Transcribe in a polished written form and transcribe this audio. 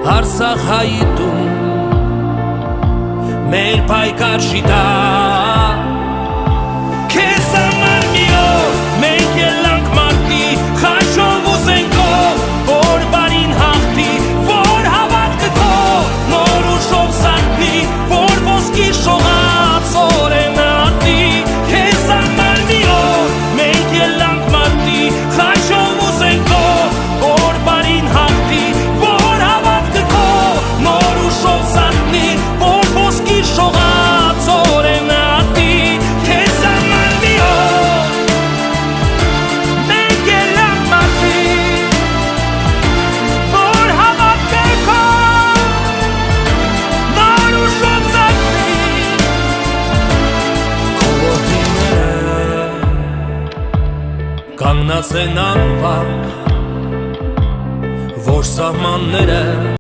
Արցախ հայտում մեր պայքար շիտա քեզ համար մի օր մենք ելանք մարտի խաչով ու զենքով որ բարին հաղթի որ հավատքը քո նոր ուժով սարքվի որ ոսկի շողաց օրենը ատի քեզ համար մի օր մենք ելանք մարտի խաչով ու զենքով որ բարին հաղթի որ հավատքը քո նոր ուժով սարքվի որ ոսկի շողաց օրենը ատի քեզ համար մի օր մենք ելանք մարտի որ հավատքը քո նոր ուժով սարքվի քո ոտիները կանգնած են անվախ որ սահմանները